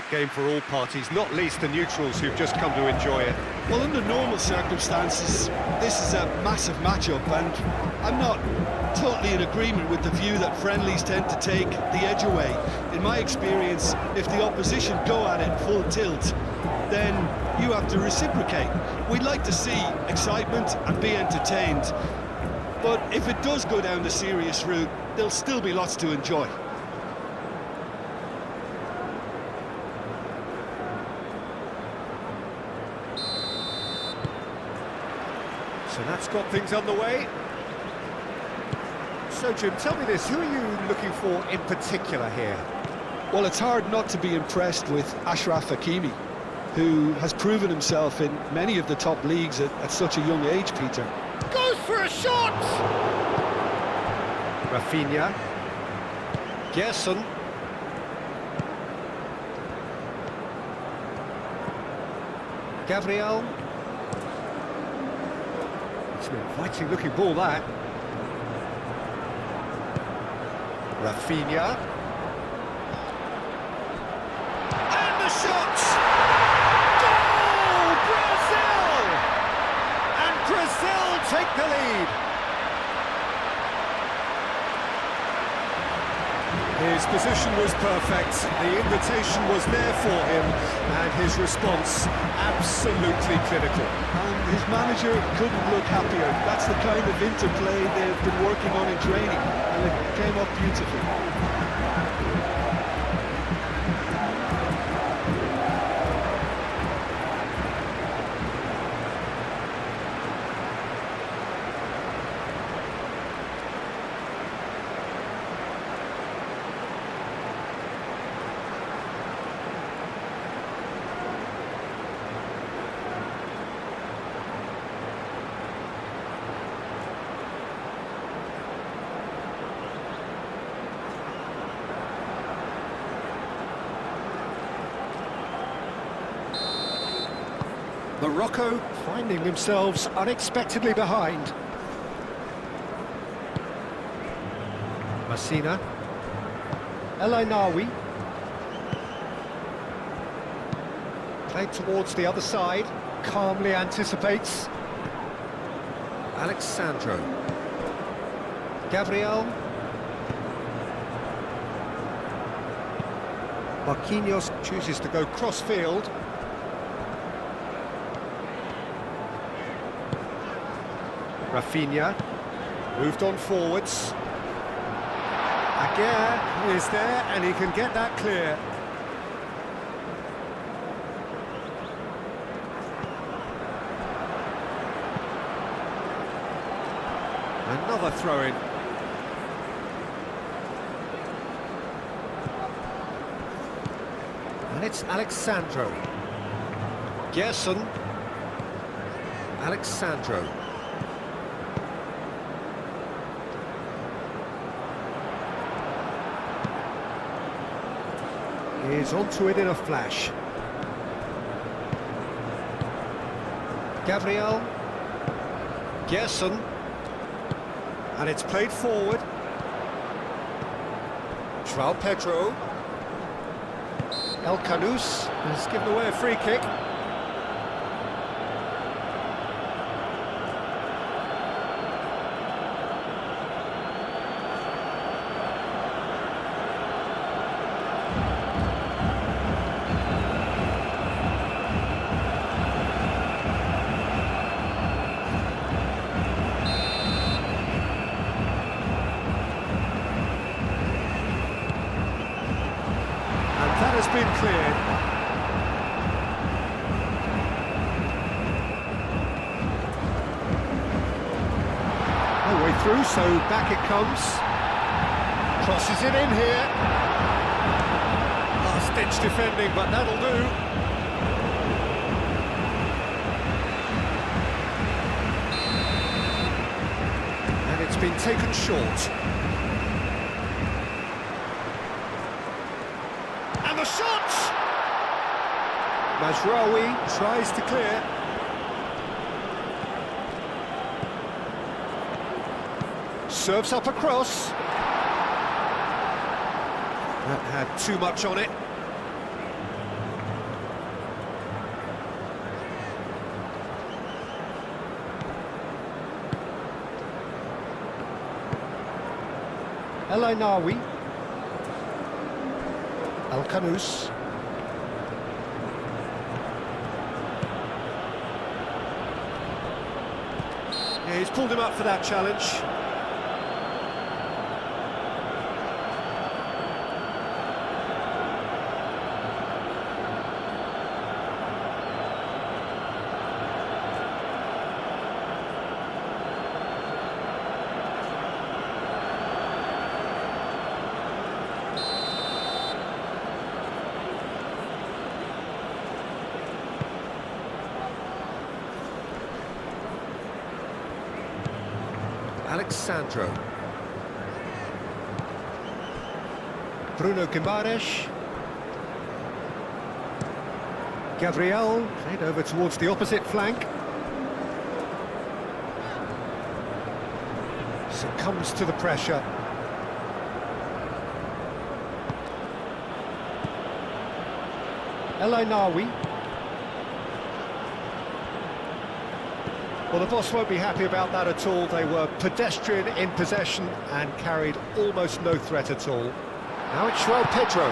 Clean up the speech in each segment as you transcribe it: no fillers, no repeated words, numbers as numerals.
fantastic game for all parties, not least the neutrals who've just come to enjoy it. Well, under normal circumstances, this is a massive matchup, and I'm not totally in agreement with the view that friendlies tend to take the edge away. In my experience, if the opposition go at it full tilt, then you have to reciprocate. We'd like to see excitement and be entertained, but if it does go down the serious route, there'll still be lots to enjoy. So that's got things underway. So, Jim, tell me this, who are you looking for in particular here? Well, it's hard not to be impressed with Achraf Hakimi, who has proven himself in many of the top leagues at such a young age, Peter. Goes for a shot! Rafinha. Gerson. Gabriel. It's an inviting looking ball, that. Rafinha. And the shot! Goal! Brazil! And Brazil take the lead. His position was perfect, the invitation was there for him, and his response absolutely clinical. And his manager couldn't look happier. That's the kind of interplay they've been working on in training, and it came up beautifully. Morocco finding themselves unexpectedly behind. Messina. El Ainawi. Played towards the other side. Calmly anticipates. Alexandro. Gabriel. Marquinhos chooses to go cross-field. Rafinha, moved on forwards. Aguirre is there, and he can get that clear. Another throw-in. And it's Alexandro. Gerson. Alexandro. Is onto it in a flash. Gabriel. Gerson. And it's played forward. João Pedro. El Canous has given away a free kick. That has been cleared. No way through, so back it comes. Crosses it in here. Last-ditch defending, but that'll do. And it's been taken short. And the shot! Mazraoui tries to clear. Serves up a cross. That had too much on it. El Ainawi. Al Kanous. Yeah, he's pulled him up for that challenge. Alexandro. Bruno Guimaraes. Gabriel, played over towards the opposite flank. Succumbs to the pressure. El Ainawi. Well, the boss won't be happy about that at all. They were pedestrian in possession and carried almost no threat at all. Now it's João Pedro.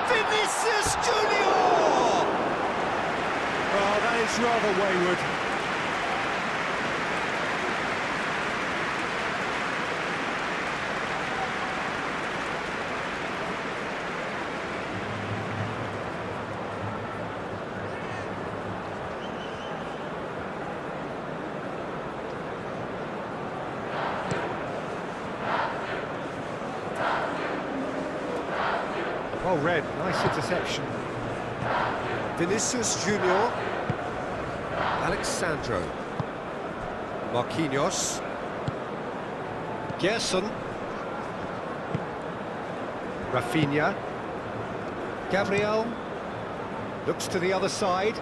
Vinicius Junior! Oh, that is rather wayward. Well read, nice interception. Vinicius Junior. Alexandro. Marquinhos. Gerson. Rafinha. Gabriel. Looks to the other side.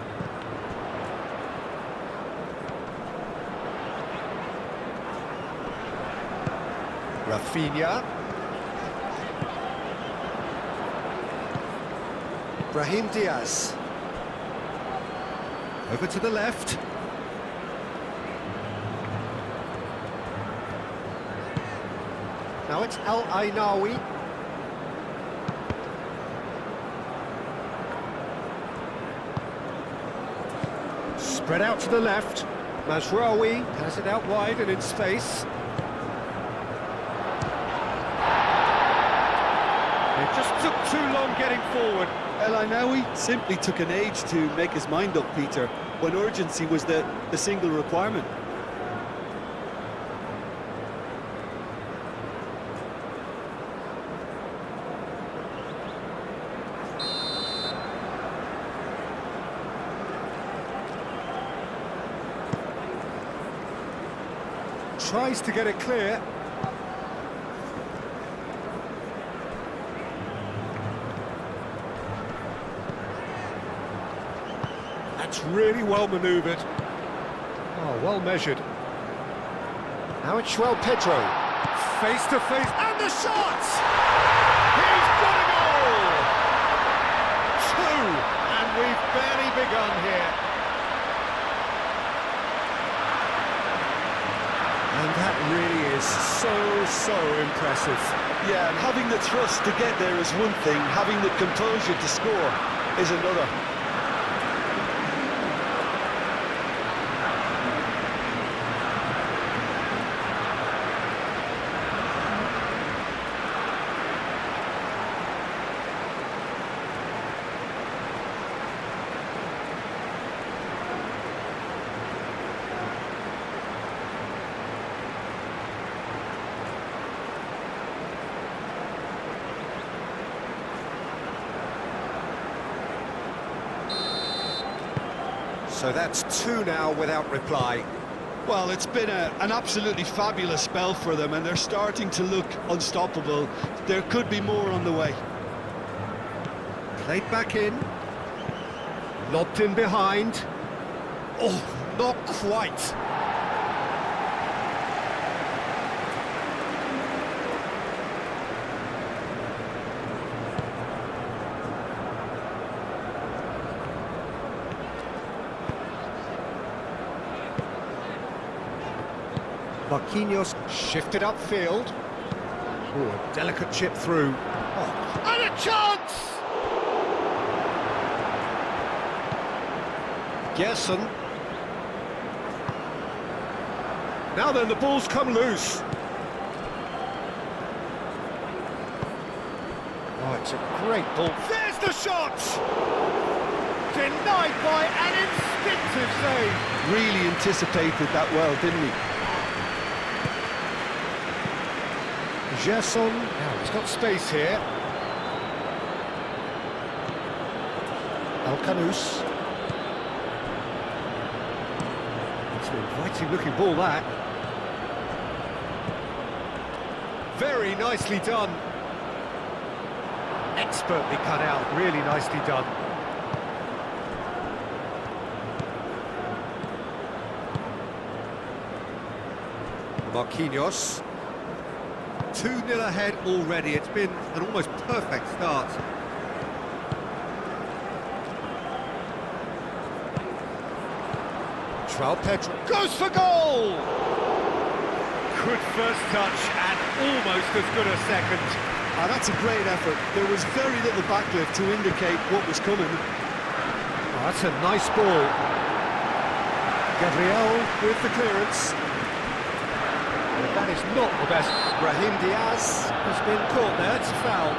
Rafinha. Brahim Diaz. Over to the left. Now it's El Ainawi. Spread out to the left. Mazraoui has it out wide and in space. It just took too long getting forward. El Ainawi simply took an age to make his mind up, Peter, when urgency was the single requirement. Tries to get it clear. That's really well manoeuvred. Oh, well measured. Now it's João Pedro. Face to face, and the shot! He's got a goal! Two, and we've barely begun here. And that really is so impressive. Yeah, and having the thrust to get there is one thing, having the composure to score is another. So that's two now without reply. Well, it's been an absolutely fabulous spell for them, and they're starting to look unstoppable. There could be more on the way. Played back in. Lobbed in behind. Oh, not quite. Marquinhos shifted upfield. Ooh, a delicate chip through. Oh, and a chance! Gerson. Now then, the ball's come loose. Oh, it's a great ball. There's the shot! Denied by an instinctive save. Really anticipated that well, didn't he? Gerson. Now he's got space here. Alcanus. It's an inviting looking ball, that. Very nicely done. Expertly cut out, really nicely done. Marquinhos. 2-0 ahead already. It's been an almost perfect start. João Pedro goes for goal! Good first touch and almost as good a second. That's a great effort. There was very little backlift to indicate what was coming. Oh, that's a nice ball. Gabriel with the clearance. But that is not the best. Brahim Diaz has been caught there. It's a foul.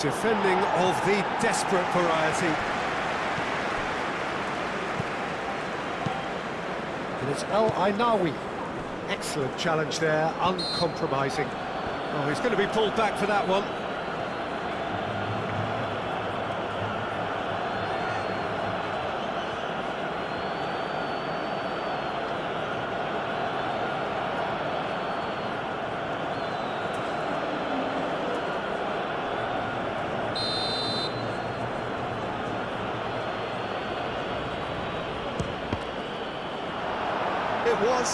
Defending of the desperate variety. And it's El Ainawi. Excellent challenge there, uncompromising. Oh, he's going to be pulled back for that one.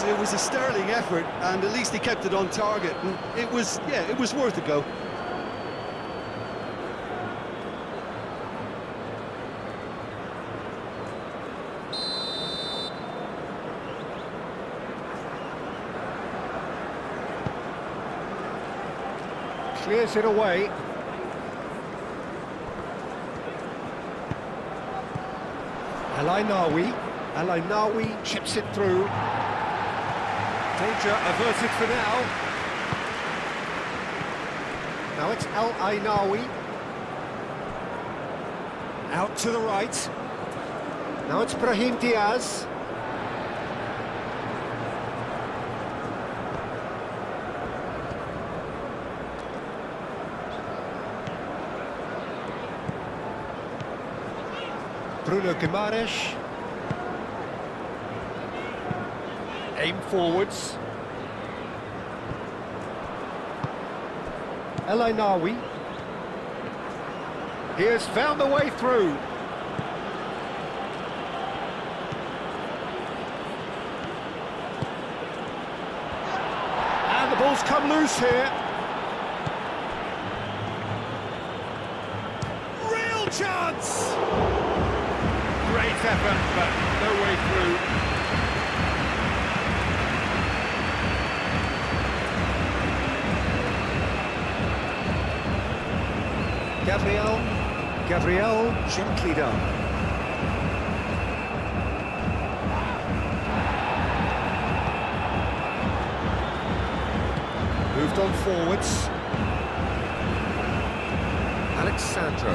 It was a sterling effort, and at least he kept it on target, and it was worth a go. Clears it away. El Ainawi chips it through. Danger averted for now. Now it's El Ainawi. Out to the right. Now it's Brahim Diaz. Bruno Guimaraes. Aim forwards. El Ainawi. He has found the way through. And the ball's come loose here. Real chance! Great effort, but no way through. Gabriel, gently done. Moved on forwards. Alexandro.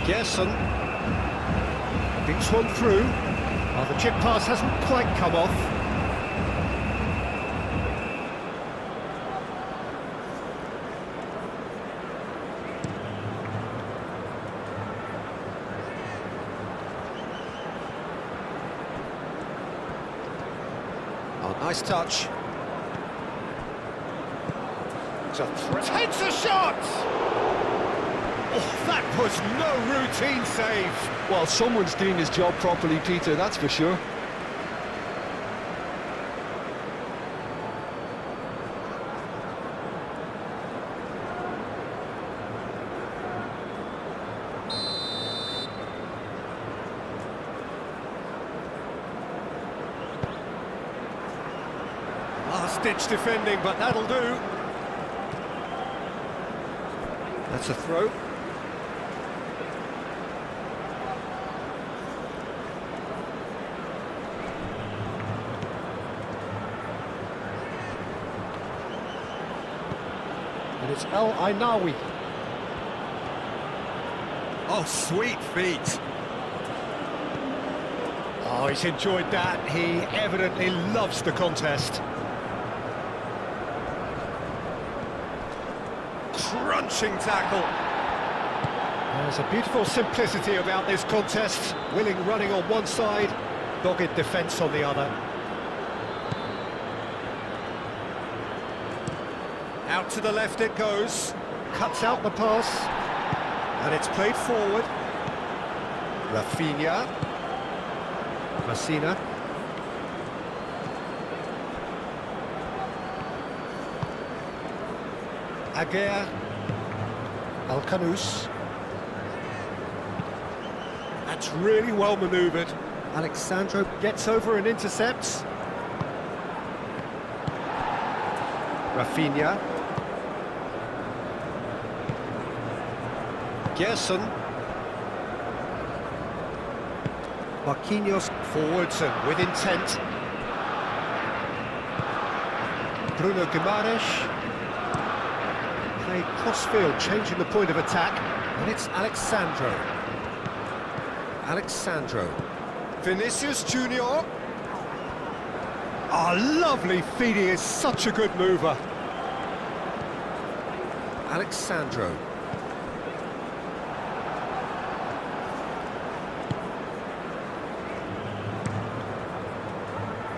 Gerson. Beats one through. Oh, the chip pass hasn't quite come off. Nice touch. It's a threat. Takes a shot! Oh, that was no routine save. Well, someone's doing his job properly, Peter, that's for sure. Last-ditch defending, but that'll do. That's a throw. And it's El Ainawi. Oh, sweet feet. Oh, he's enjoyed that. He evidently loves the contest. Crunching tackle. There's a beautiful simplicity about this contest. Willing running on one side, dogged defence on the other. Out to the left it goes. Cuts out the pass. And it's played forward. Rafinha. Messina. Aguirre. Alcanus. That's really well manoeuvred. Alexandro gets over and intercepts. Rafinha. Gerson. Marquinhos forwards and with intent. Bruno Guimaraes. Played cross-field, changing the point of attack. And it's Alexandro. Alexandro. Vinicius Junior. Oh, lovely feet, he is such a good mover. Alexandro.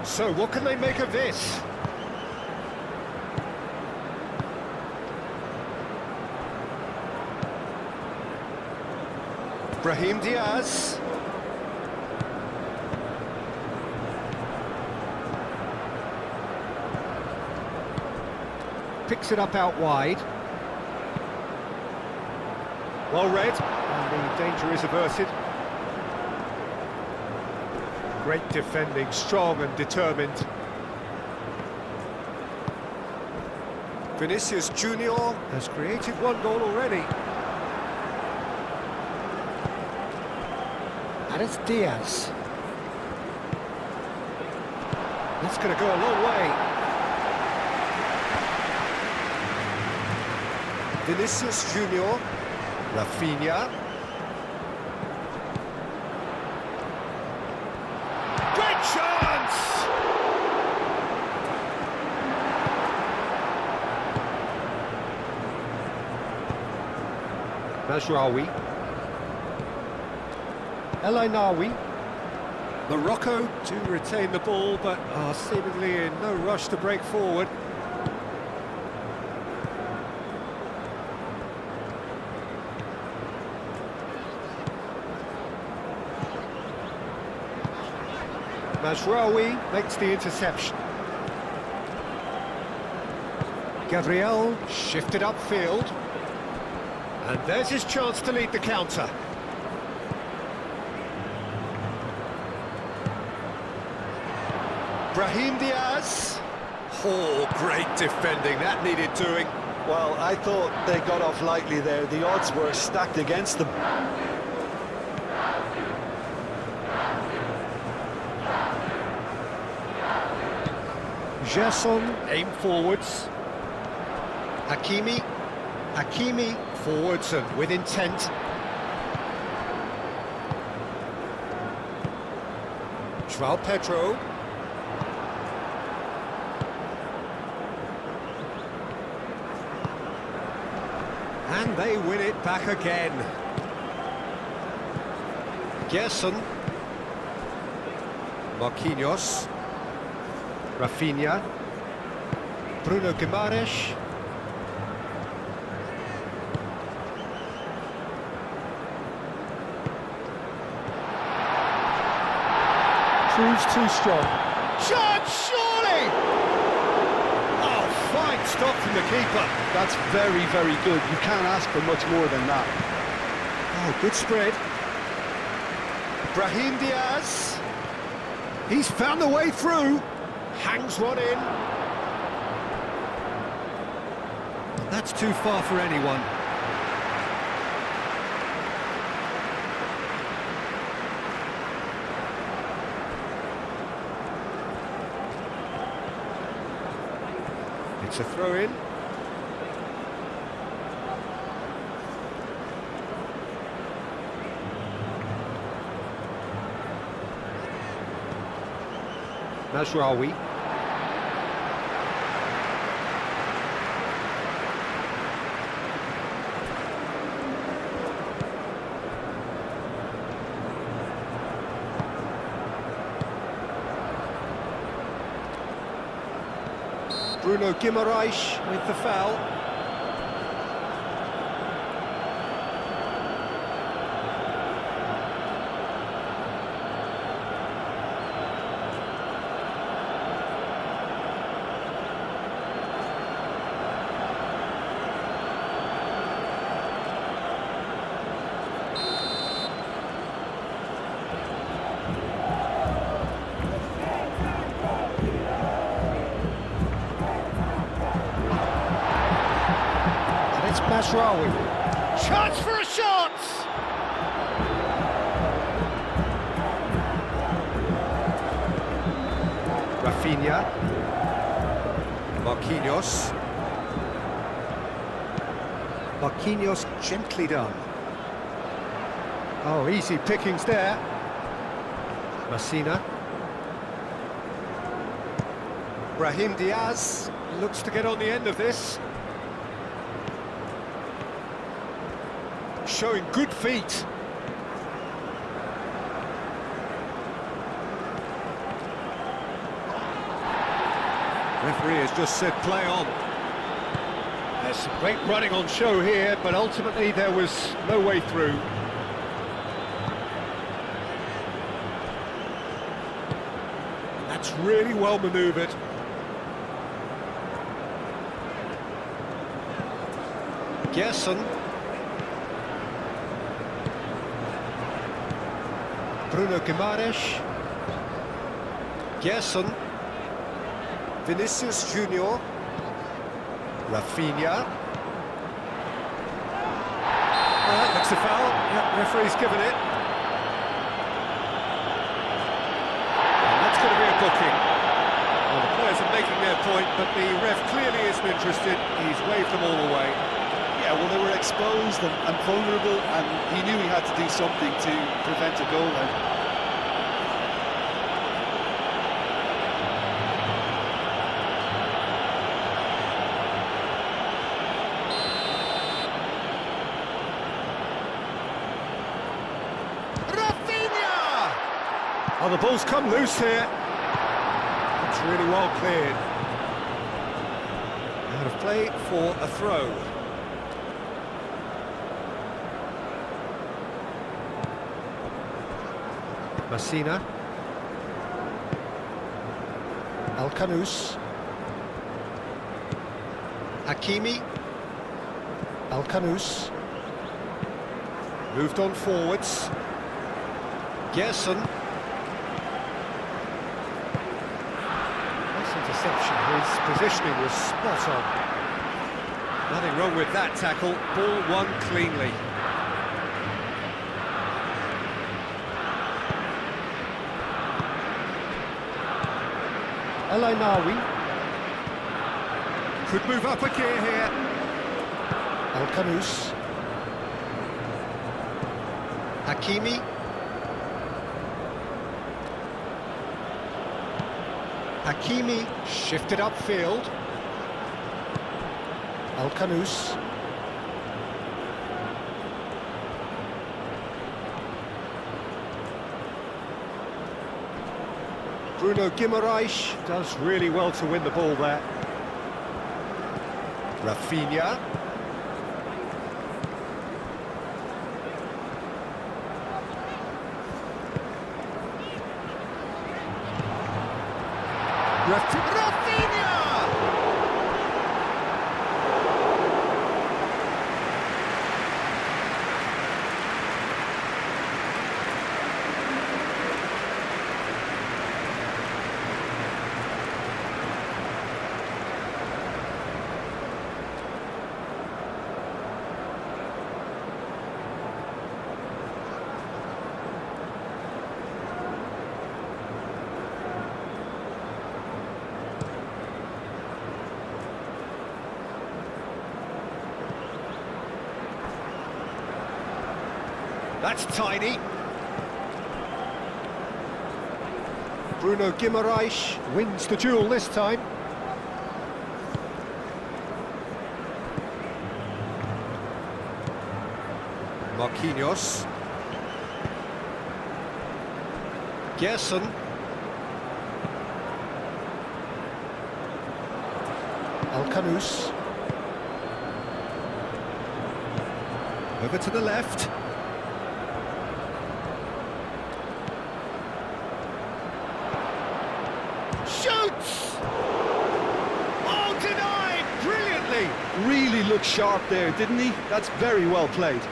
So, what can they make of this? Brahim Diaz. Picks it up out wide. Well read, and the danger is averted. Great defending, strong and determined. Vinicius Junior has created one goal already. And it's Diaz. That's going to go a long way. Vinicius Junior. Rafinha. Great chance! Mazraoui. El Ainawi. Morocco do retain the ball, but are seemingly in no rush to break forward. Mazraoui makes the interception. Gabriel shifted upfield. And there's his chance to lead the counter. Brahim Diaz. Oh, great defending, that needed doing. Well, I thought they got off lightly there. The odds were stacked against them. Gerson, aim forwards. Hakimi. Hakimi, forwards and with intent. João Pedro. And they win it back again. Gerson. Marquinhos. Rafinha. Bruno Guimaraes. proves too strong. Shot, surely! Oh, fine stop from the keeper. That's very, very good. You can't ask for much more than that. Oh, good spread. Brahim Diaz. He's found the way through. Hangs one in. That's too far for anyone. It's a throw-in. Mazraoui. Bruno Guimaraes with the foul. Mazraoui. Chance for a shot! Rafinha. Marquinhos. Marquinhos gently done. Oh, easy pickings there. Messina. Brahim Diaz looks to get on the end of this. Showing good feet. Referee has just said play on. There's some great running on show here, but ultimately there was no way through. That's really well manoeuvred. Gerson. Bruno Guimaraes. Gerson. Vinicius Junior. Rafinha. That looks a foul. Yep, referee's given it. And that's going to be a booking. Well, the players are making their point, but the ref clearly isn't interested. He's waved them all away. Yeah, well, they were exposed and vulnerable, and he knew he had to do something to prevent a goal then. Rafinha! Oh, the ball's come loose here. It's really well cleared. Out of play for a throw. Messina. Al-Kanous. Hakimi. Al-Kanous. Moved on forwards. Gerson. Nice interception. His positioning was spot on. Nothing wrong with that tackle. Ball won cleanly. El Ainaoui could move up a gear here. Al-Kanous. Hakimi. Hakimi shifted upfield. Al-Kanous. Bruno Guimaraes does really well to win the ball there. Rafinha. Rafinha! That's tidy. Bruno Guimaraes wins the duel this time. Marquinhos. Gerson. Alcanus. Over to the left. Shoots! Oh, denied! Brilliantly! Really looked sharp there, didn't he? That's very well played.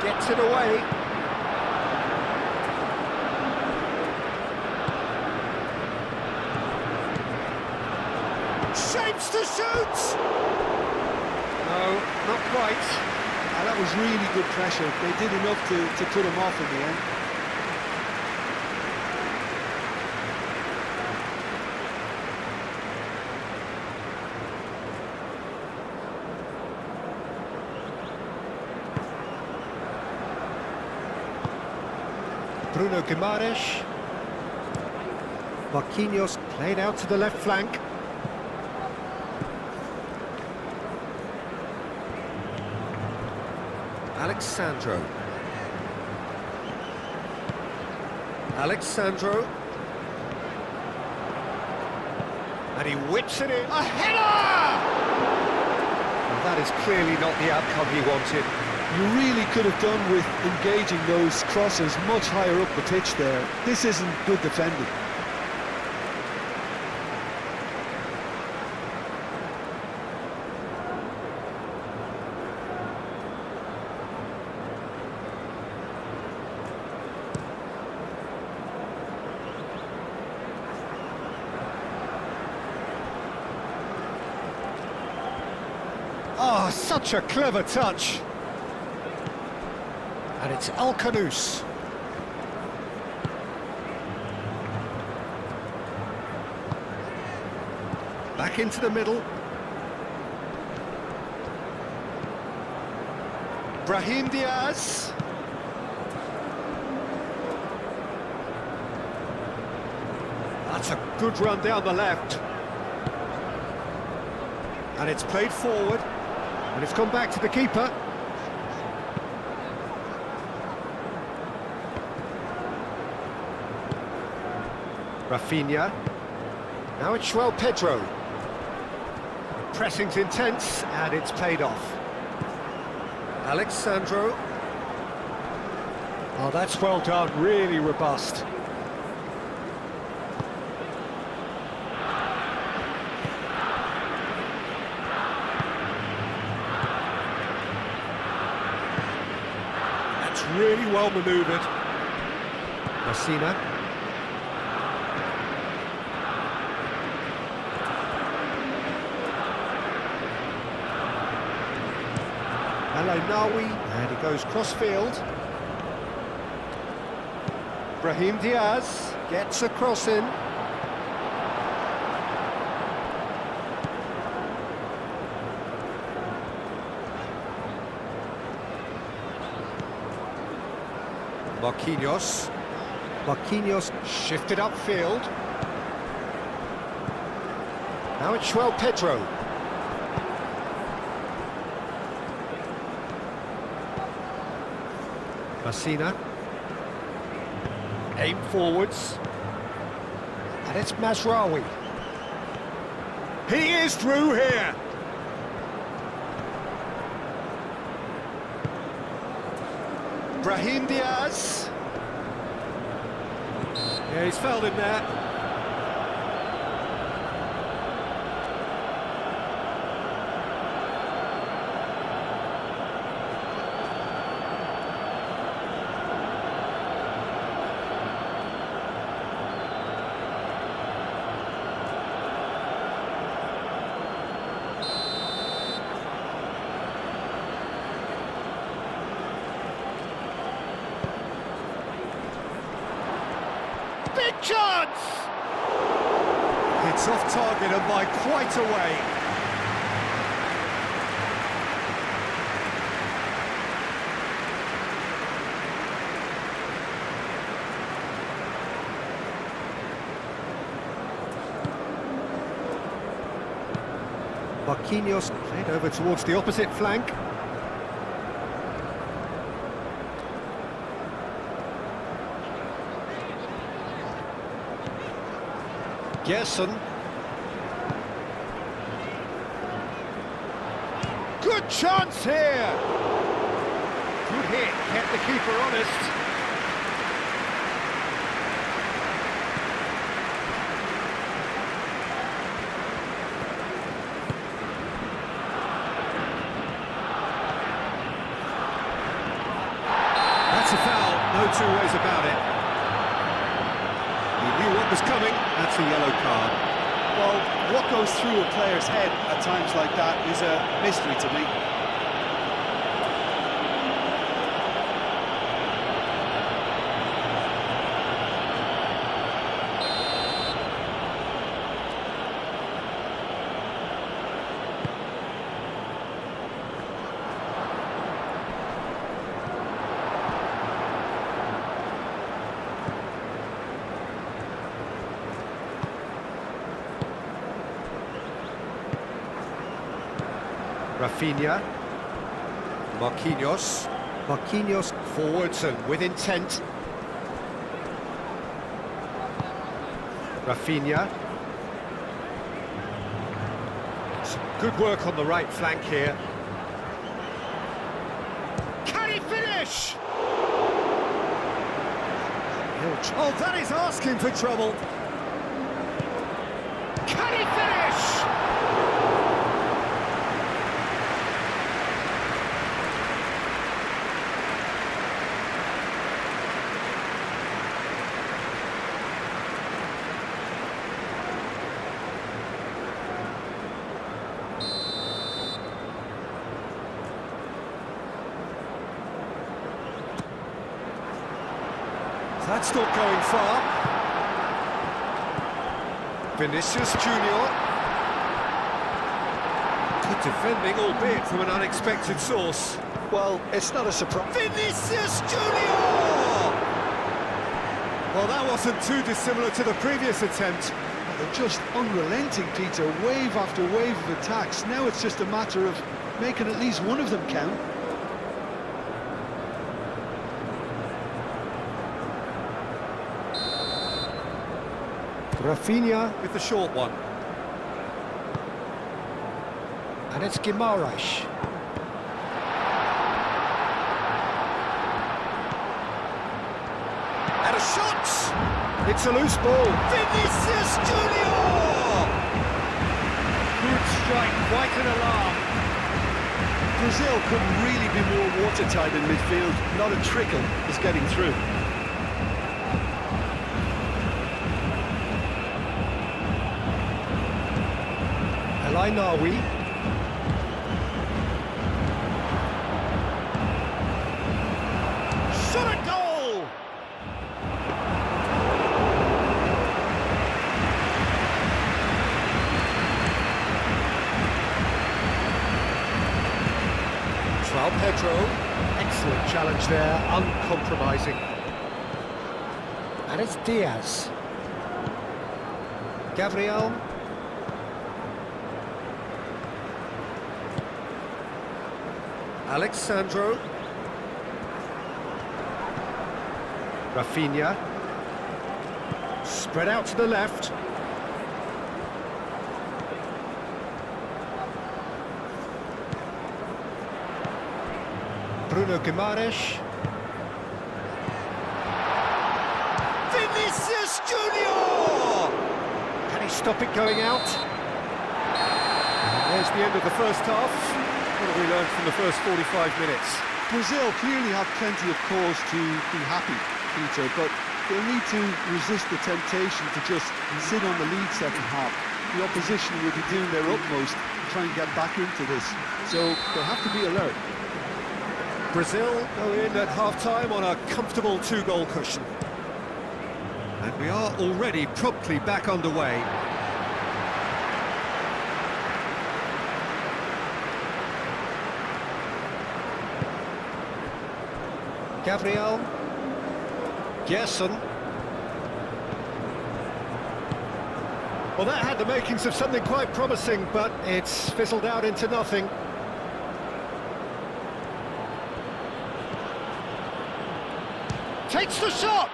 Gets it away. Shapes to shoot! No, not quite. That was really good pressure. They did enough to put him off in the end. Bruno Guimaraes. Marquinhos played out to the left flank. Alexandro. And he whips it in. A header! And that is clearly not the outcome he wanted. You really could have done with engaging those crosses much higher up the pitch there. This isn't good defending. Oh, such a clever touch. And it's Alcanus. Back into the middle. Brahim Diaz. That's a good run down the left. And it's played forward. And it's gone back to the keeper. Rafinha. Now it's Pedro. Pressing's intense, and it's paid off. Alexandro. Oh, that's well done, really robust. That's really well manoeuvred. Messina. Nawi, and he goes cross-field. Brahim Diaz gets a cross in. Marquinhos. Marquinhos shifted upfield. Now it's Pedro. Messina. Aim forwards. And it's Mazraoui. He is through here. Brahim Diaz. Yeah, he's fouled him there. Big chance! It's off target and by quite a way. Marquinhos played over towards the opposite flank. Gerson. Good chance here. Good hit, kept the keeper honest. That's a foul, no two ways about it. He knew what was coming, that's a yellow card. Well, what goes through a player's head at times like that is a mystery to me. Rafinha. Marquinhos. Marquinhos forwards and with intent. Rafinha. Some good work on the right flank here. Can he finish? Oh, that is asking for trouble. Can he finish? That's not going far. Vinicius Junior. Good defending, albeit from an unexpected source. Well, it's not a surprise. Vinicius Junior! Well, that wasn't too dissimilar to the previous attempt. They're just unrelenting, Peter. Wave after wave of attacks. Now it's just a matter of making at least one of them count. Rafinha with the short one. And it's Guimaraes. And a shot! It's a loose ball. Vinicius Junior! Good strike, quite an alarm. Brazil couldn't really be more watertight in midfield. Not a trickle is getting through. Nawi. Shot a goal! João Pedro, excellent challenge there, uncompromising. And it's Diaz. Gabriel. Alexandro. Rafinha. Spread out to the left. Bruno Guimaraes. Vinicius Junior! Can he stop it going out? And there's the end of the first half. What have we learned from the first 45 minutes? Brazil clearly have plenty of cause to be happy, Peter, but they'll need to resist the temptation to just sit on the lead second half. The opposition will be doing their utmost to try and get back into this, so they'll have to be alert. Brazil go in at half-time on a comfortable two-goal cushion. And we are already promptly back underway. Gabriel. Gerson. Well, that had the makings of something quite promising, but it's fizzled out into nothing. Takes the shot!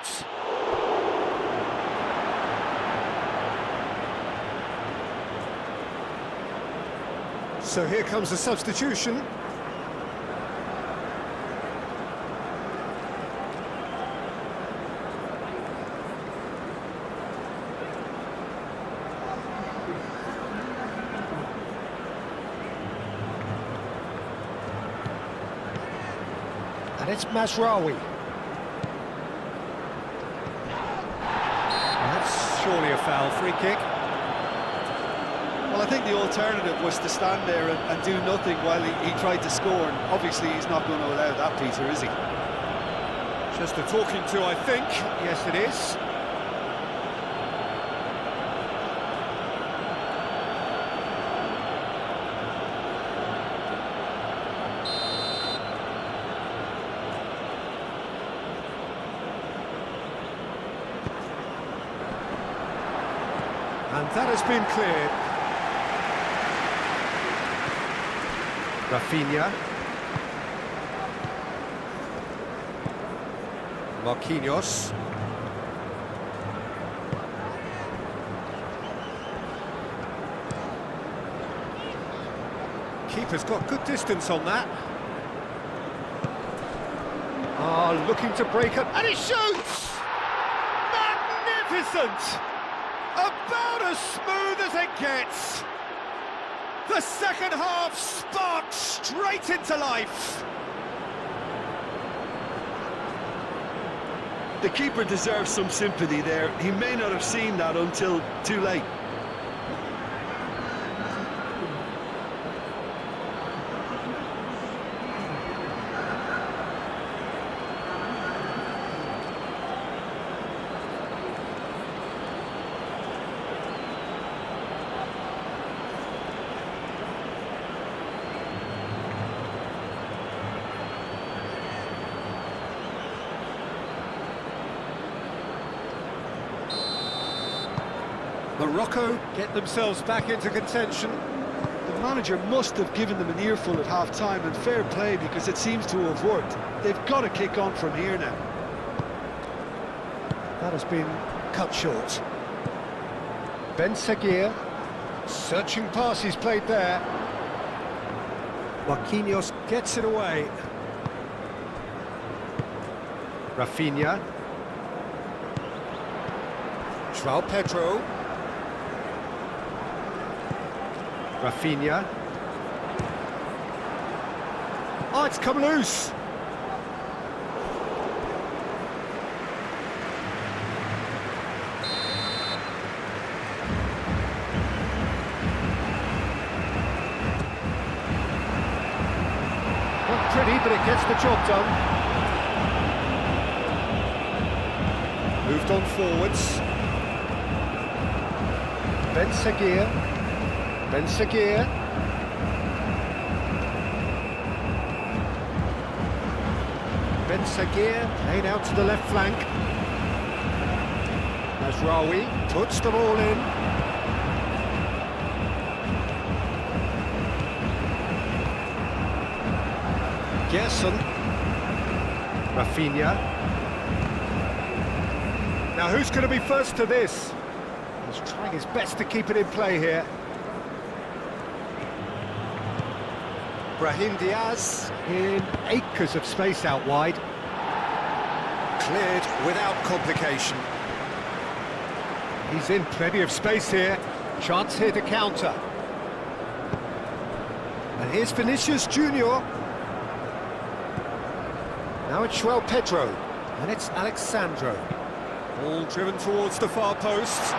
So here comes a substitution. And it's Mazraoui. That's surely a foul. Free kick. Well, I think the alternative was to stand there and do nothing while he tried to score, and obviously he's not going to allow that, Peter, is he? Just a talking to, I think. Yes, it is. And that has been cleared. Rafinha. Marquinhos. Keeper's got good distance on that. Ah, looking to break up, and he shoots! Magnificent! About as smooth as it gets. The second half sparked straight into life. The keeper deserves some sympathy there. He may not have seen that until too late. Morocco get themselves back into contention. The manager must have given them an earful at half-time, and fair play, because it seems to have worked. They've got to kick on from here now. That has been cut short. Ben Seguir, searching pass he's played there. Marquinhos gets it away. Rafinha. João Pedro. Rafinha. Oh, it's come loose. Not pretty, but it gets the job done. Moved on forwards. Ben Seguir. Ben Seguir. Ben Seguir, played out to the left flank. Mazraoui puts them all in. Gerson. Rafinha. Now who's going to be first to this? He's trying his best to keep it in play here. Brahim Diaz in acres of space out wide. Cleared without complication. He's in plenty of space here. Chance here to counter. And here's Vinicius Junior. Now it's João Pedro. And it's Alexandro. Ball driven towards the far post.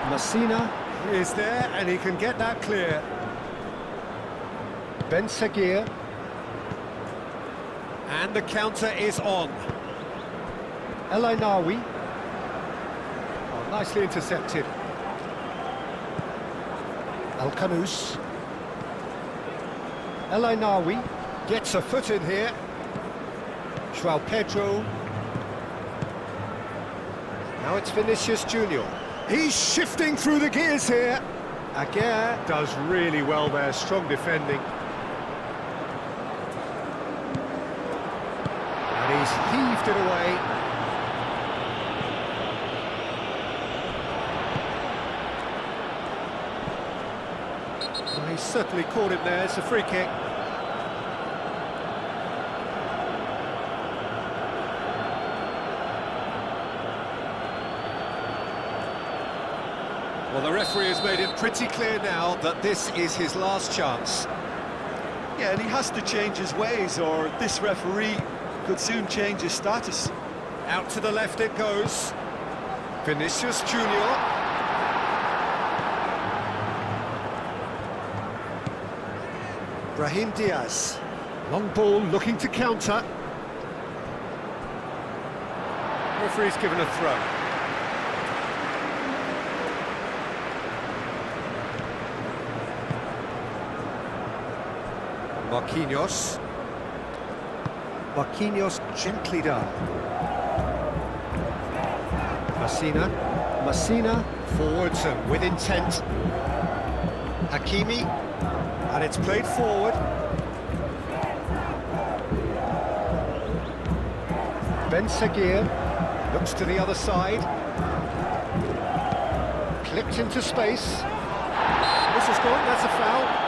Messina is there and he can get that clear. Ben Seguir. And the counter is on. El Ainaoui. Oh, nicely intercepted. El Kanous. El Ainaoui gets a foot in here. João Pedro. Now it's Vinicius Junior. He's shifting through the gears here. Aguirre does really well there, strong defending. And he's heaved it away. Well, he's certainly caught him there, it's a free kick. Well, the referee has made it pretty clear now that this is his last chance. Yeah, and he has to change his ways, or this referee could soon change his status. Out to the left it goes. Vinicius Junior. Brahim Diaz. Long ball looking to counter. Referee's given a throw. Marquinhos. Marquinhos gently done. Messina forwards and with intent. Hakimi, and it's played forward. Ben Seguir looks to the other side. Clipped into space. This is gone, that's a foul.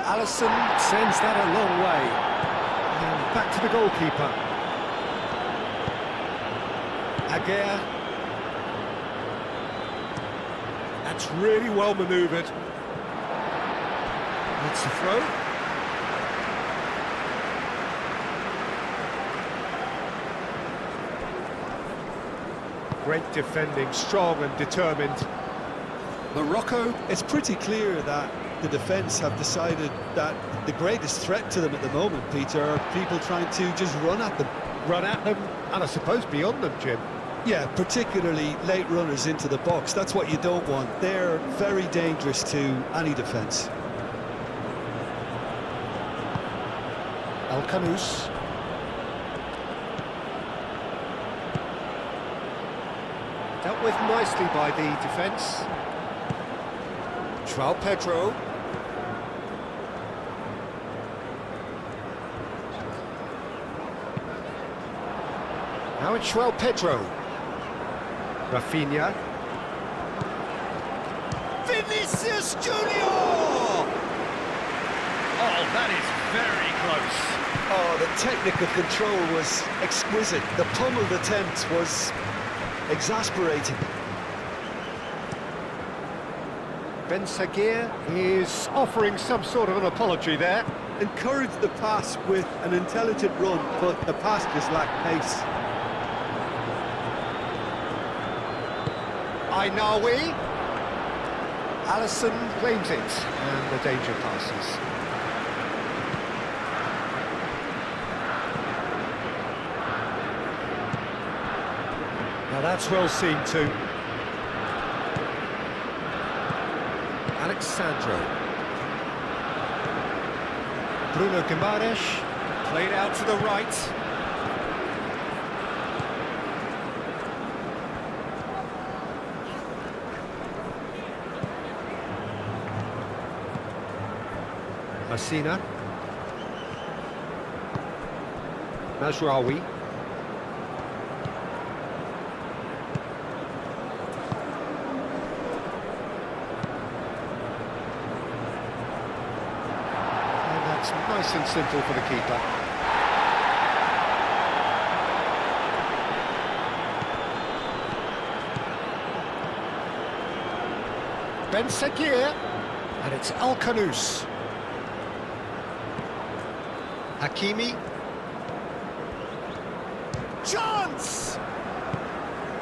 Alisson sends that a long way. And back to the goalkeeper. Aguirre. That's really well manoeuvred. That's the throw. Great defending, strong and determined. Morocco. It's pretty clear that the defence have decided that the greatest threat to them at the moment, Peter, are people trying to just run at them. Run at them, and I suppose beyond them, Jim. Yeah, particularly late runners into the box. That's what you don't want. They're very dangerous to any defence. El Kanous. Dealt with nicely by the defence. João Pedro. Now it's João Pedro. Rafinha. Vinicius Junior! Oh, that is very close. Oh, the technical control was exquisite. The pummeled attempt was exasperating. Ben Seguir is offering some sort of an apology there. Encouraged the pass with an intelligent run, but the pass just lacked pace. Ainaoui. Alisson claims it, and the danger passes. Now that's well seen too. Alexandro. Bruno Guimaraes, played out to the right. Messina. Mazraoui. And that's nice and simple for the keeper. Ben Sekir, and it's Al Khanous. Hakimi. Chance!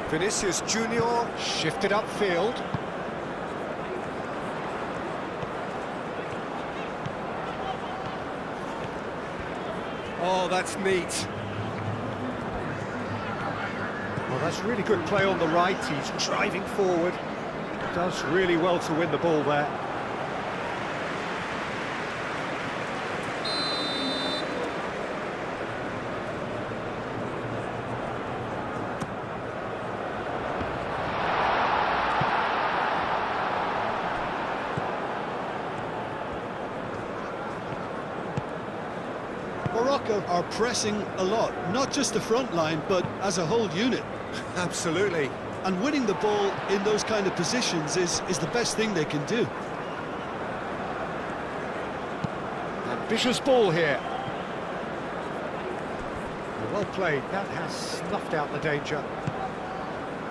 Vinicius Junior shifted upfield. Oh, that's neat. Well, that's really good play on the right. He's driving forward. Does really well to win the ball there. Morocco are pressing a lot, not just the front line, but as a whole unit. Absolutely. And winning the ball in those kind of positions is the best thing they can do. Ambitious ball here. Well played, that has snuffed out the danger.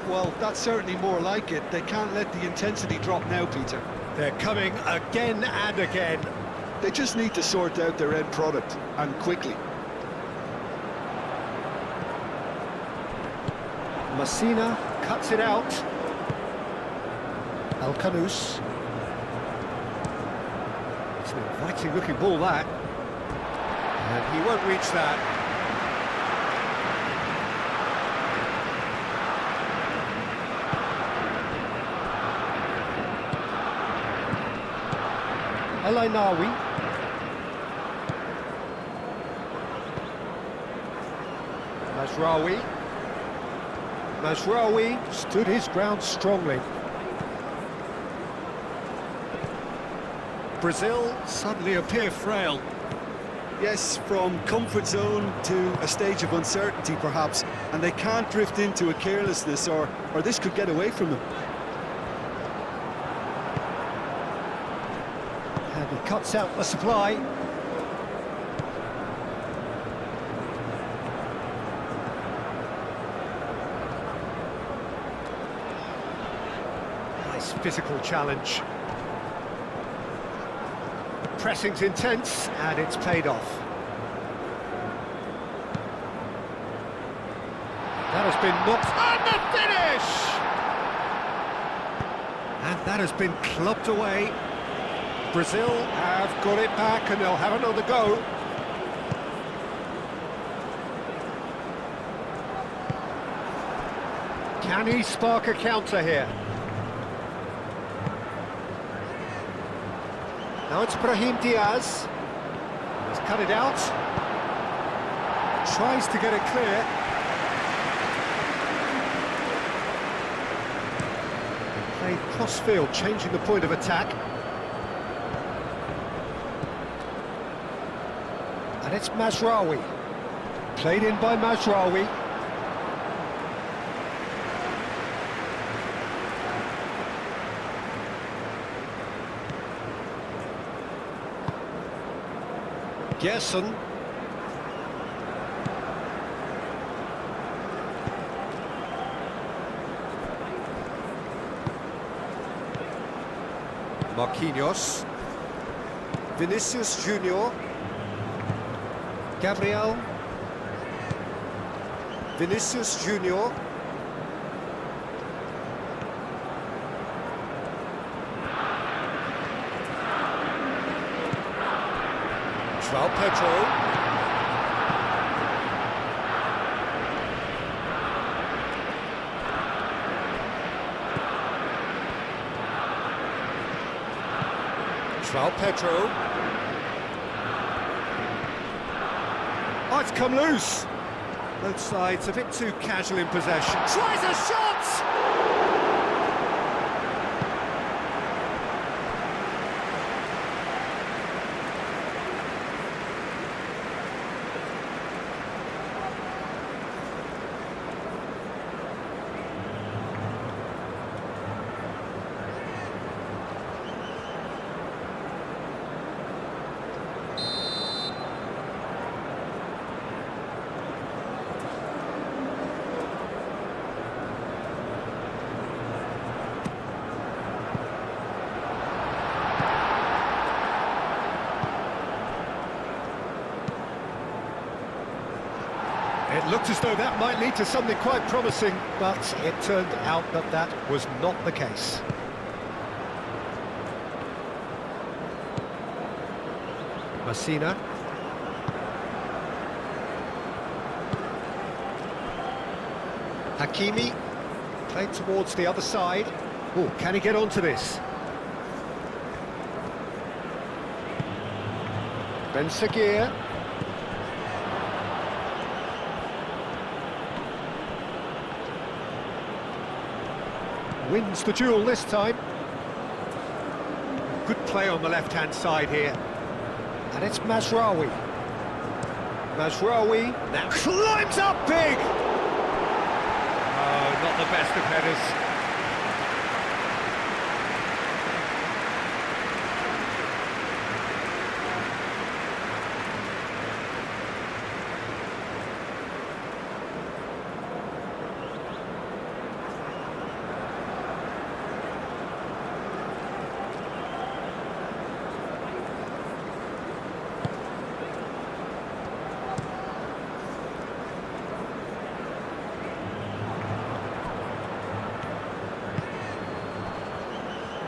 Well, that's certainly more like it. They can't let the intensity drop now, Peter. They're coming again and again. They just need to sort out their end product, and quickly. Messina cuts it out. Al Khanous. It's an inviting looking ball, that. And he won't reach that. El Ainaoui. Mazraoui stood his ground strongly. Brazil suddenly appear frail. Yes, from comfort zone to a stage of uncertainty, perhaps, and they can't drift into a carelessness, or this could get away from them. And he cuts out the supply. Nice physical challenge. Pressing's intense, and it's paid off. That has been knocked on the finish! And that has been clubbed away. Brazil have got it back, and they'll have another go. Can he spark a counter here? Now it's Brahim Diaz. He's cut it out. Tries to get it clear. He played cross-field, changing the point of attack. And it's Mazraoui. Played in by Mazraoui. Gerson. Marquinhos. Vinicius Junior. Gabriel. Vinicius Junior. João Pedro. João Pedro. Oh, it's come loose. Both sides a bit too casual in possession. Tries a shot! It looked as though that might lead to something quite promising, but it turned out that that was not the case. Messina. Hakimi, played towards the other side. Oh, can he get onto this? Ben Seguir. Wins the duel this time. Good play on the left-hand side here. And it's Mazraoui. Mazraoui now climbs up big! Oh, not the best of headers.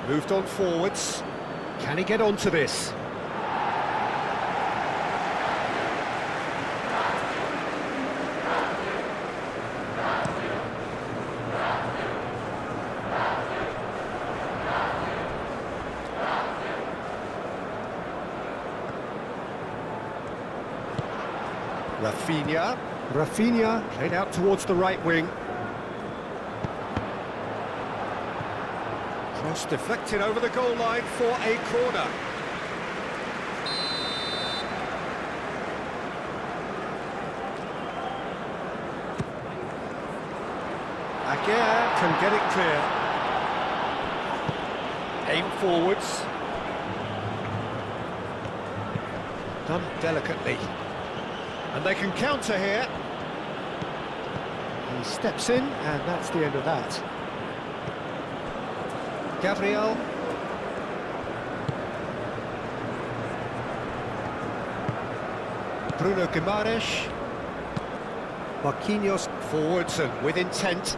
Moved on forwards. Can he get onto this? Rafinha. Rafinha played out towards the right wing. Cross deflected over the goal line for a corner. Aguirre can get it clear. Aim forwards. Done delicately. And they can counter here. He steps in, and that's the end of that. Gabriel. Bruno Guimaraes. Marquinhos forwards and with intent.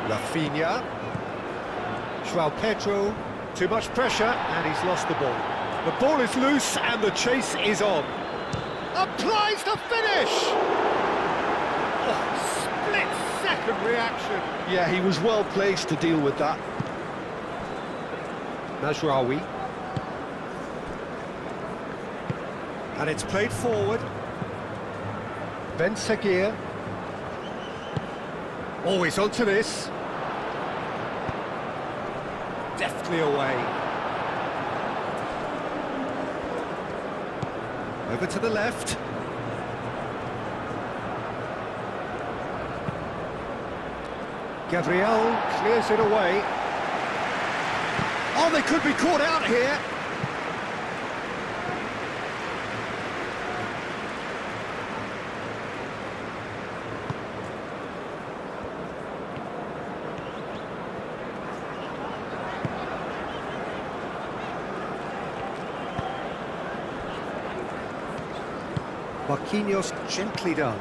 Rafinha. João Pedro. Too much pressure and he's lost the ball. The ball is loose and the chase is on. Applies the finish! Second reaction. Yeah, he was well placed to deal with that. Mazraoui. And it's played forward. Ben Seguir. Always onto this. Deftly away. Over to the left. Gabriel clears it away. Oh, they could be caught out here. Marquinhos gently done.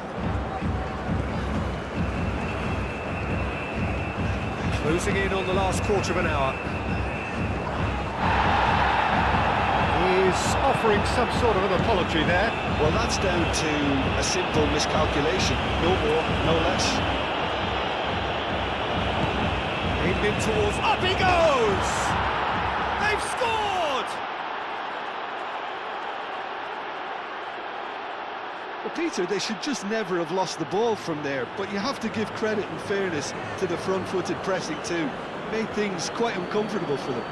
Closing in on the last quarter of an hour. He's offering some sort of an apology there. Well, that's down to a simple miscalculation. No more, no less. He'd in towards... Up he goes! They've scored! Well, Peter, they should just never have lost the ball from there, but you have to give credit and fairness to the front-footed pressing too. Made things quite uncomfortable for them.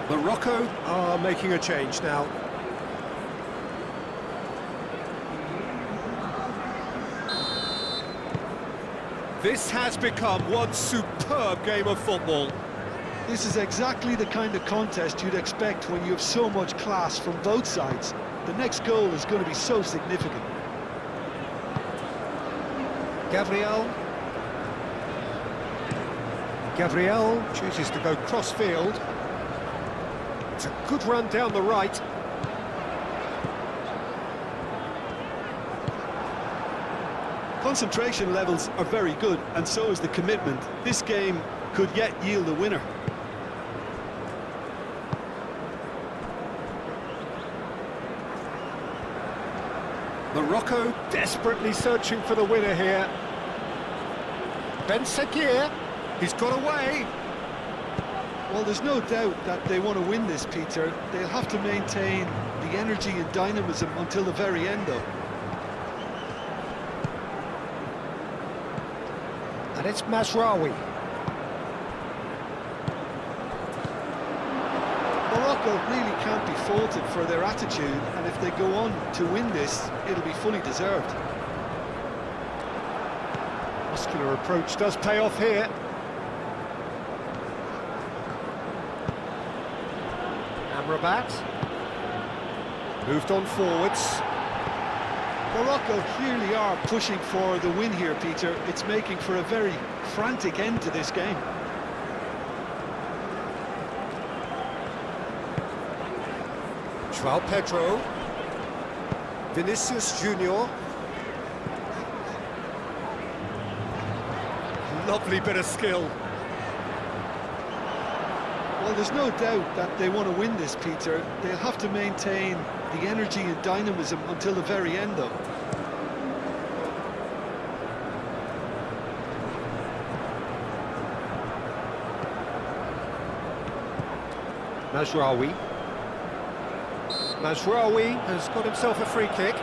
Morocco are making a change now. This has become one superb game of football. This is exactly the kind of contest you'd expect when you have so much class from both sides. The next goal is going to be so significant. Gabriel chooses to go cross-field. It's a good run down the right. Concentration levels are very good, and so is the commitment. This game could yet yield a winner. Morocco desperately searching for the winner here. Ben Sekir, he's got away. Well, there's no doubt that they want to win this, Peter. They'll have to maintain the energy and dynamism until the very end, though. And it's Mazraoui. Morocco really can't be faulted for their attitude, and if they go on to win this, it'll be fully deserved. Muscular approach does pay off here. Amrabat. Moved on forwards. Morocco clearly are pushing for the win here, Peter. It's making for a very frantic end to this game. João Pedro. Vinicius Junior. Lovely bit of skill. Well, there's no doubt that they want to win this, Peter. They'll have to maintain the energy and dynamism until the very end, though. Mazraoui. Mazraoui has got himself a free kick.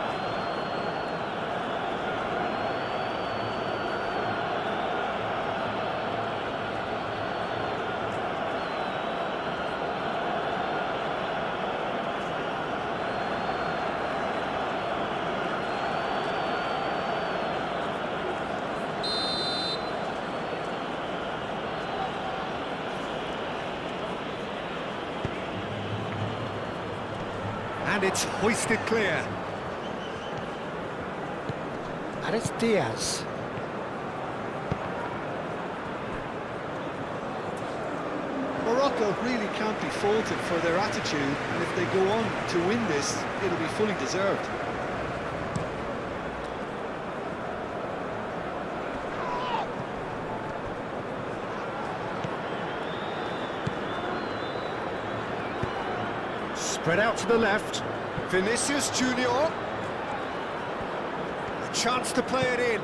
And it's hoisted clear. And it's Diaz. Morocco really can't be faulted for their attitude, and if they go on to win this, it'll be fully deserved. Spread out to the left. Vinicius Junior. A chance to play it in.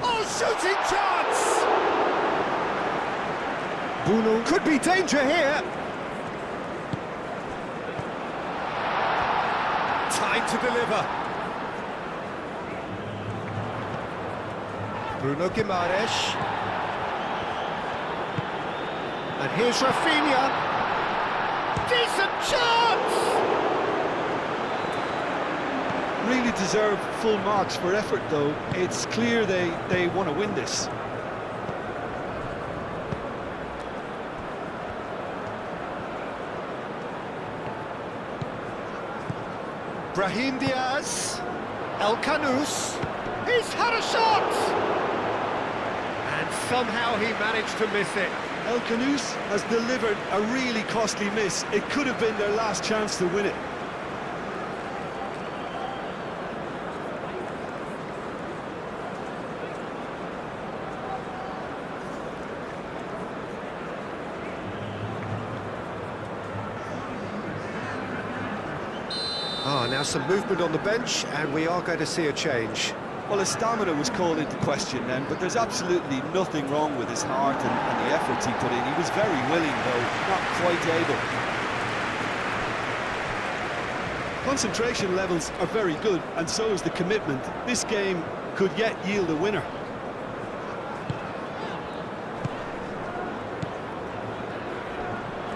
Oh, shooting chance! Bruno could be danger here. Time to deliver. Bruno Guimaraes. And here's Rafinha. Decent chance! Really deserve full marks for effort, though. It's clear they want to win this. Brahim Diaz. El Kanous. He's had a shot! And somehow he managed to miss it. El Canoes has delivered a really costly miss. It could have been their last chance to win it. Now some movement on the bench, and we are going to see a change. Well, his stamina was called into question then, but there's absolutely nothing wrong with his heart and the efforts he put in. He was very willing, though, not quite able. Concentration levels are very good, and so is the commitment. This game could yet yield a winner.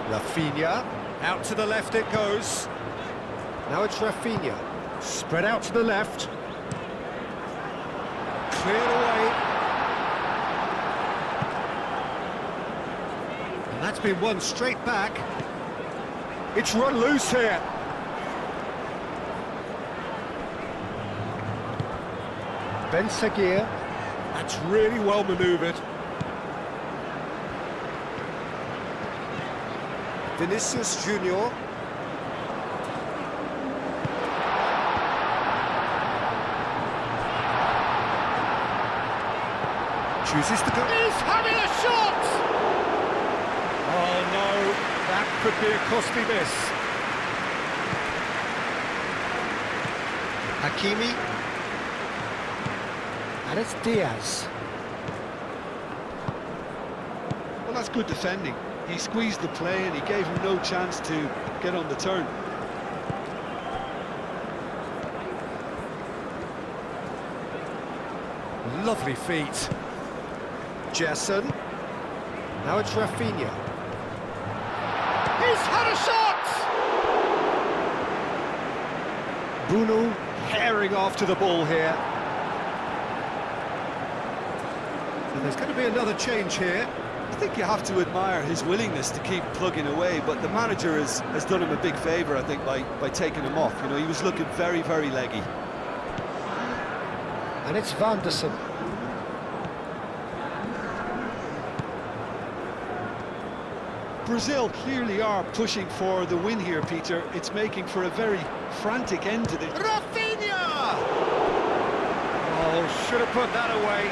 Rafinha, out to the left it goes. Now it's Rafinha, spread out to the left. Cleared away. And that's been won straight back. It's run loose here. Ben Seguir, that's really well manoeuvred. Vinicius Junior. Chooses to go. He's having a shot! Oh no, that could be a costly miss. Hakimi. And it's Diaz. Well, that's good defending. He squeezed the play and he gave him no chance to get on the turn. Lovely feet. Jason. Now it's Rafinha. He's had a shot! Bruno herring after the ball here. And there's going to be another change here. I think you have to admire his willingness to keep plugging away, but the manager has done him a big favour, I think, by taking him off. You know, he was looking very, very leggy. And it's Van der Sar. Brazil clearly are pushing for the win here, Peter. It's making for a very frantic end to this. Rafinha! Oh, should have put that away.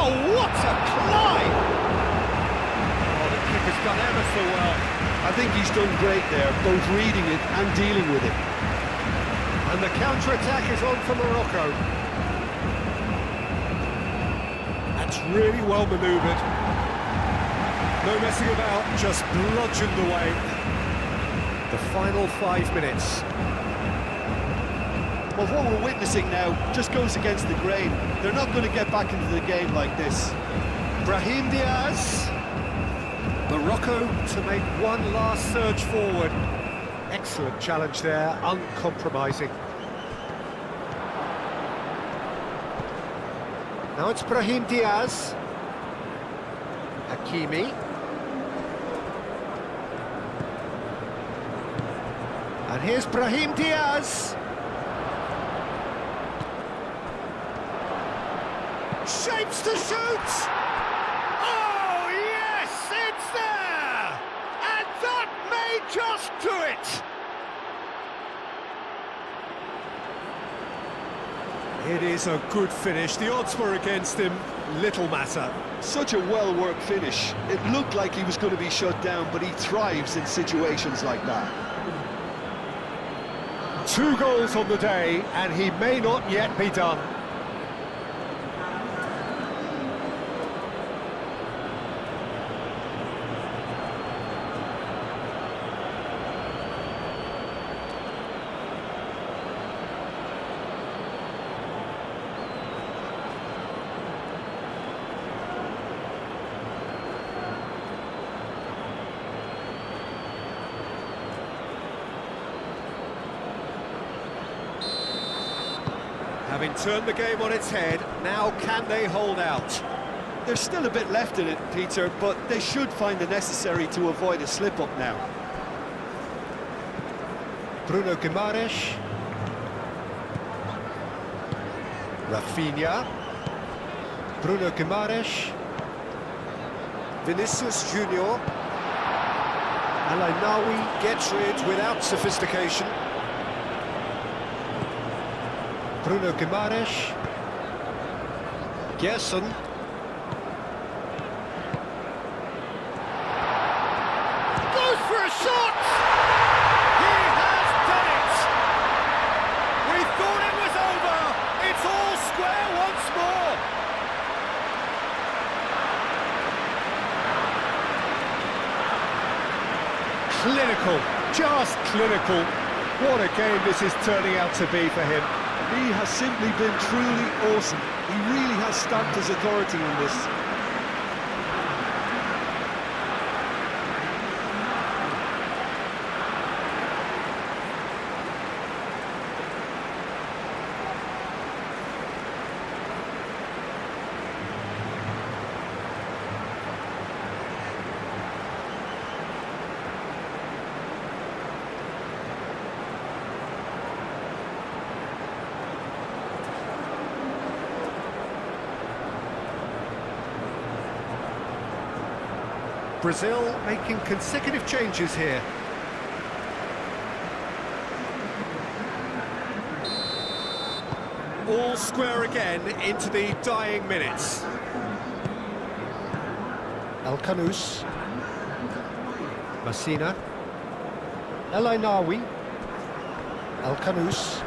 Oh, what a climb! Oh, the keeper's done ever so well. I think he's done great there, both reading it and dealing with it. And the counter-attack is on for Morocco. That's really well manoeuvred. No messing about, just bludgeoned away. The final 5 minutes. Well, what we're witnessing now just goes against the grain. They're not going to get back into the game like this. Brahim Diaz. Morocco to make one last surge forward. Excellent challenge there, uncompromising. Now it's Brahim Diaz. Hakimi. And here's Brahim Diaz. Shapes to shoot! Oh, yes, it's there! And that may just do it! It is a good finish. The odds were against him, little matter. Such a well-worked finish. It looked like he was going to be shut down, but he thrives in situations like that. 2 goals on the day, and he may not yet be done. Having turned the game on its head, now can they hold out? There's still a bit left in it, Peter, but they should find the necessary to avoid a slip-up now. Bruno Guimaraes. Rafinha. Bruno Guimaraes. Vinicius Junior. Al-Ainaoui gets rid without sophistication. Bruno Guimaraes. Gerson. Goes for a shot! He has done it! We thought it was over! It's all square once more! Clinical, just clinical. What a game this is turning out to be for him. He has simply been truly awesome. He really has stamped his authority on this. Brazil making consecutive changes here. All square again into the dying minutes. El Kanous. Messina. El-Ainaoui. El Kanous.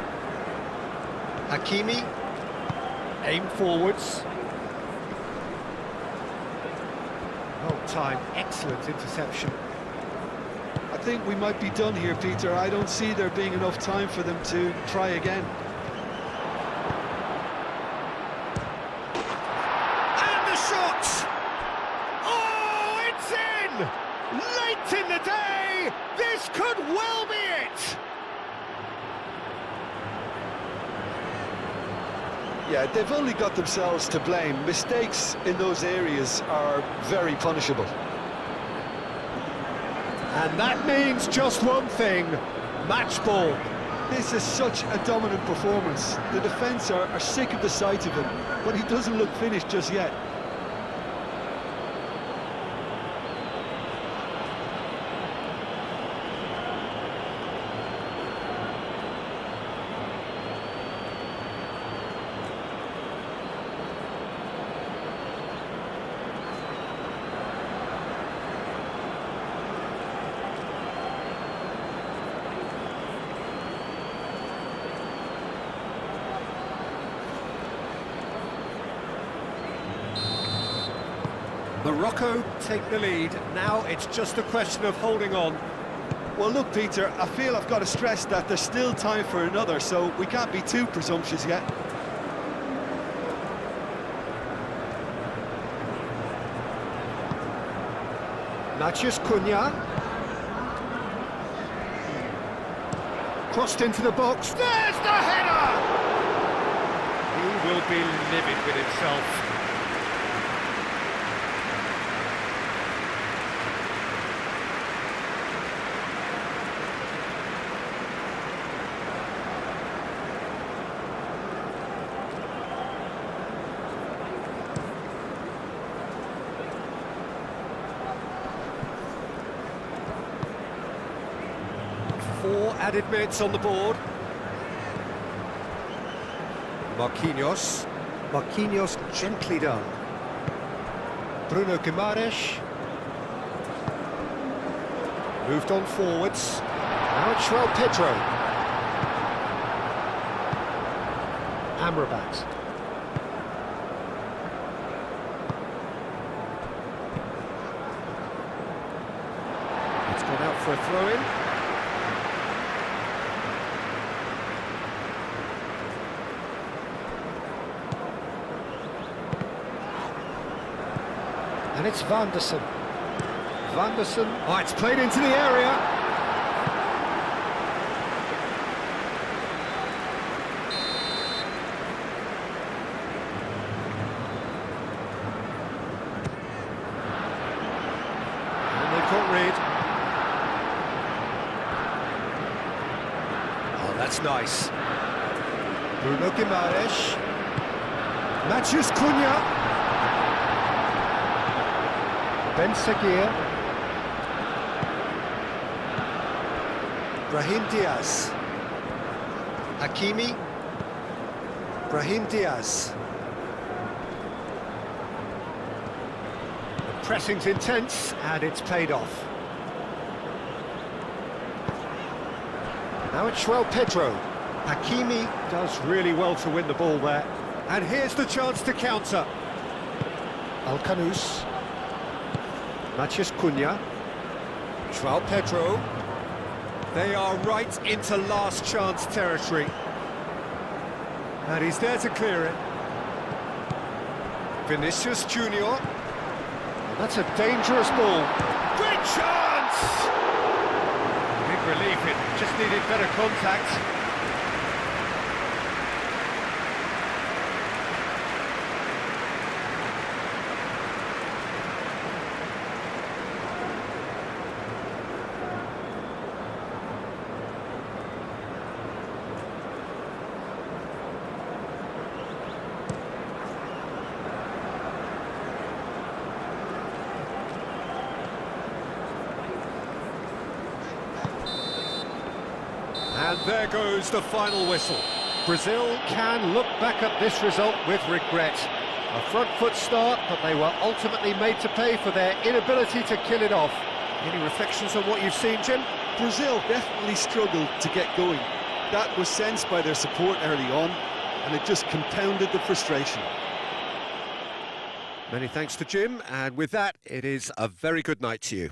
Hakimi. Aim forwards. Well timed, excellent interception. I think we might be done here, Peter. I don't see there being enough time for them to try again. And the shot! Oh, it's in! Late in the day! This could well be it! Yeah, they've only got themselves to blame. Mistakes in those areas are very punishable. And that means just one thing, match ball. This is such a dominant performance. The defence are sick of the sight of him, but he doesn't look finished just yet. Morocco take the lead. Now it's just a question of holding on. Well, look, Peter, I feel I've got to stress that there's still time for another, so we can't be too presumptuous yet. Nathius Cunha. Crossed into the box. There's the header! He will be livid with himself. Four added minutes on the board. Marquinhos. Marquinhos gently done. Bruno Guimaraes. Moved on forwards. Now it's Pedro. Amrabat. It's gone out for a throw-in. And it's Vanderson. Vanderson. Oh, it's played into the area. nice. Bruno Guimaraes. Matheus Cunha. Ben Seguir. Brahim Diaz. Hakimi. Brahim Diaz. The pressing's intense, and it's paid off. Now it's João Pedro. Hakimi does really well to win the ball there. And here's the chance to counter. Alcanus. Matheus Cunha. João Pedro. They are right into last chance territory. And he's there to clear it. Vinicius Junior. That's a dangerous ball. Great chance! Big relief, it just needed better contact. And there goes the final whistle. Brazil can look back at this result with regret. A front foot start, but they were ultimately made to pay for their inability to kill it off. Any reflections on what you've seen, Jim? Brazil definitely struggled to get going. That was sensed by their support early on, and it just compounded the frustration. Many thanks to Jim, and with that, it is a very good night to you.